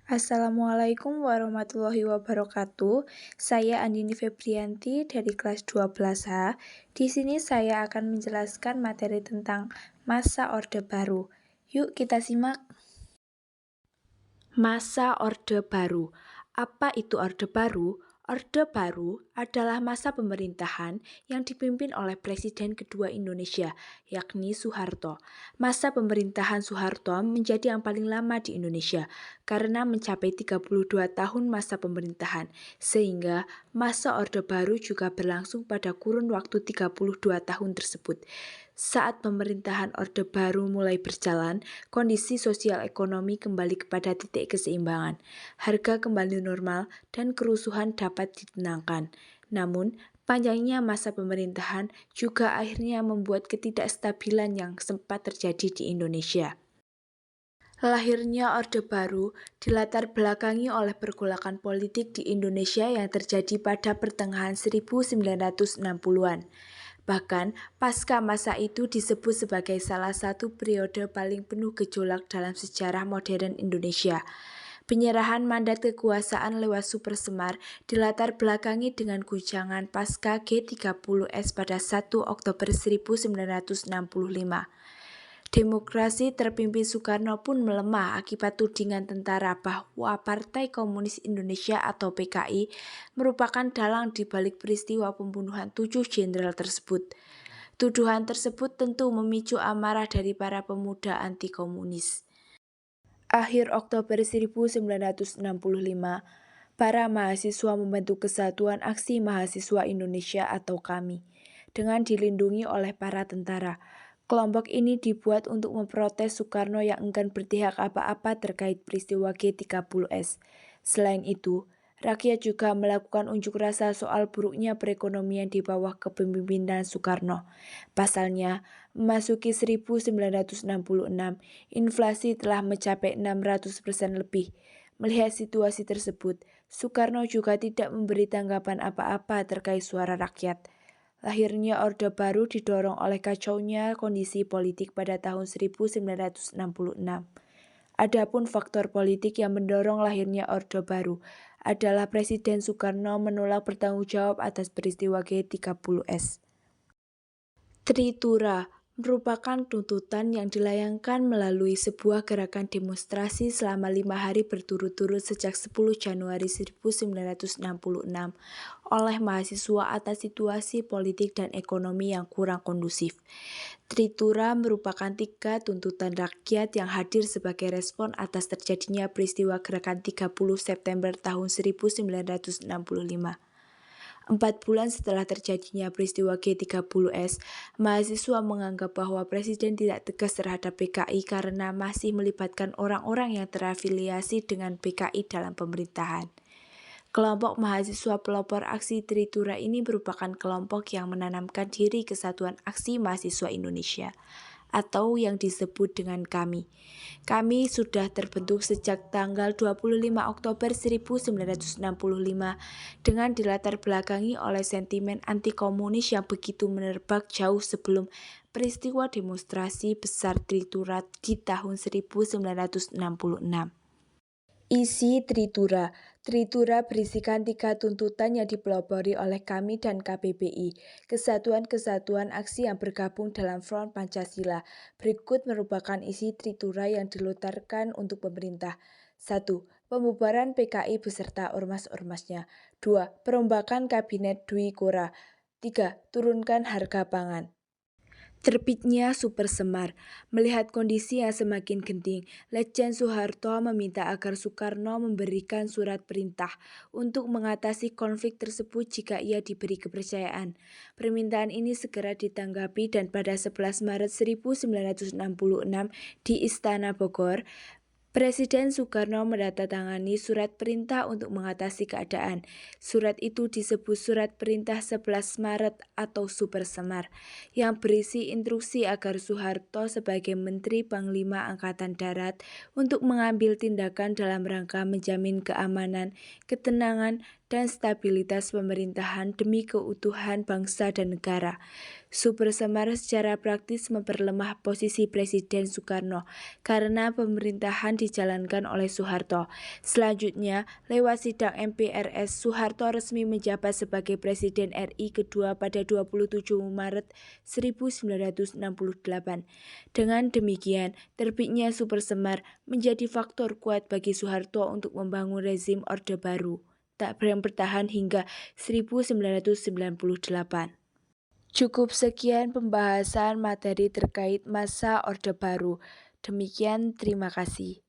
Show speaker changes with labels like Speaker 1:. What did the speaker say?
Speaker 1: Assalamualaikum warahmatullahi wabarakatuh. Saya Andini Febrianti dari kelas 12A. Di sini saya akan menjelaskan materi tentang masa Orde Baru. Yuk kita simak. Masa Orde Baru. Apa itu Orde Baru? Orde Baru adalah masa pemerintahan yang dipimpin oleh Presiden kedua Indonesia, yakni Soeharto. Masa pemerintahan Soeharto menjadi yang paling lama di Indonesia karena mencapai 32 tahun masa pemerintahan, sehingga masa Orde Baru juga berlangsung pada kurun waktu 32 tahun tersebut. Saat pemerintahan Orde Baru mulai berjalan, kondisi sosial ekonomi kembali kepada titik keseimbangan, harga kembali normal, dan kerusuhan dapat ditenangkan. Namun, panjangnya masa pemerintahan juga akhirnya membuat ketidakstabilan yang sempat terjadi di Indonesia. Lahirnya Orde Baru dilatar belakangi oleh pergolakan politik di Indonesia yang terjadi pada pertengahan 1960-an. Bahkan, pasca masa itu disebut sebagai salah satu periode paling penuh gejolak dalam sejarah modern Indonesia. Penyerahan mandat kekuasaan lewat Super Semar dilatar belakangi dengan guncangan pasca G30S pada 1 Oktober 1965. Demokrasi terpimpin Soekarno pun melemah akibat tudingan tentara bahwa Partai Komunis Indonesia atau PKI merupakan dalang di balik peristiwa pembunuhan 7 jenderal tersebut. Tuduhan tersebut tentu memicu amarah dari para pemuda anti komunis. Akhir Oktober 1965, para mahasiswa membentuk Kesatuan Aksi Mahasiswa Indonesia atau KAMI dengan dilindungi oleh para tentara. Kelompok ini dibuat untuk memprotes Soekarno yang enggan berpihak apa-apa terkait peristiwa G30S. Selain itu, rakyat juga melakukan unjuk rasa soal buruknya perekonomian di bawah kepemimpinan Soekarno. Pasalnya, memasuki 1966, inflasi telah mencapai 600% lebih. Melihat situasi tersebut, Soekarno juga tidak memberi tanggapan apa-apa terkait suara rakyat. Lahirnya Orde Baru didorong oleh kacaunya kondisi politik pada tahun 1966. Adapun faktor politik yang mendorong lahirnya Orde Baru adalah Presiden Soekarno menolak bertanggung jawab atas peristiwa G30S. Tritura merupakan tuntutan yang dilayangkan melalui sebuah gerakan demonstrasi selama 5 hari berturut-turut sejak 10 Januari 1966 oleh mahasiswa atas situasi politik dan ekonomi yang kurang kondusif. Tritura merupakan 3 tuntutan rakyat yang hadir sebagai respon atas terjadinya peristiwa gerakan 30 September tahun 1965. 4 bulan setelah terjadinya peristiwa G30S, mahasiswa menganggap bahwa Presiden tidak tegas terhadap PKI karena masih melibatkan orang-orang yang terafiliasi dengan PKI dalam pemerintahan. Kelompok mahasiswa pelopor aksi Tritura ini merupakan kelompok yang menanamkan diri Kesatuan Aksi Mahasiswa Indonesia atau yang disebut dengan KAMI. KAMI sudah terbentuk sejak tanggal 25 Oktober 1965 dengan dilatar belakangi oleh sentimen anti-komunis yang begitu menerbak jauh sebelum peristiwa demonstrasi besar Tritura di tahun 1966. Isi Tritura. Tritura berisikan 3 tuntutan yang dipelopori oleh KAMI dan KPBI, kesatuan-kesatuan aksi yang bergabung dalam Front Pancasila. Berikut merupakan isi Tritura yang dilontarkan untuk pemerintah. 1. Pembubaran PKI beserta ormas-ormasnya. 2. Perombakan Kabinet Dwi Kora. 3. Turunkan harga pangan. Terbitnya Super Semar. Melihat kondisi yang semakin genting, Letjen Soeharto meminta agar Soekarno memberikan surat perintah untuk mengatasi konflik tersebut jika ia diberi kepercayaan. Permintaan ini segera ditanggapi dan pada 11 Maret 1966 di Istana Bogor, Presiden Soekarno menandatangani surat perintah untuk mengatasi keadaan. Surat itu disebut Surat Perintah 11 Maret atau Super Semar, yang berisi instruksi agar Soeharto sebagai Menteri Panglima Angkatan Darat untuk mengambil tindakan dalam rangka menjamin keamanan, ketenangan, dan stabilitas pemerintahan demi keutuhan bangsa dan negara. Super Semar secara praktis memperlemah posisi Presiden Soekarno karena pemerintahan dijalankan oleh Soeharto. Selanjutnya, lewat sidang MPRS, Soeharto resmi menjabat sebagai Presiden RI kedua pada 27 Maret 1968. Dengan demikian, terbitnya Super Semar menjadi faktor kuat bagi Soeharto untuk membangun rezim Orde Baru yang bertahan hingga 1998. Cukup sekian pembahasan materi terkait masa Orde Baru. Demikian, terima kasih.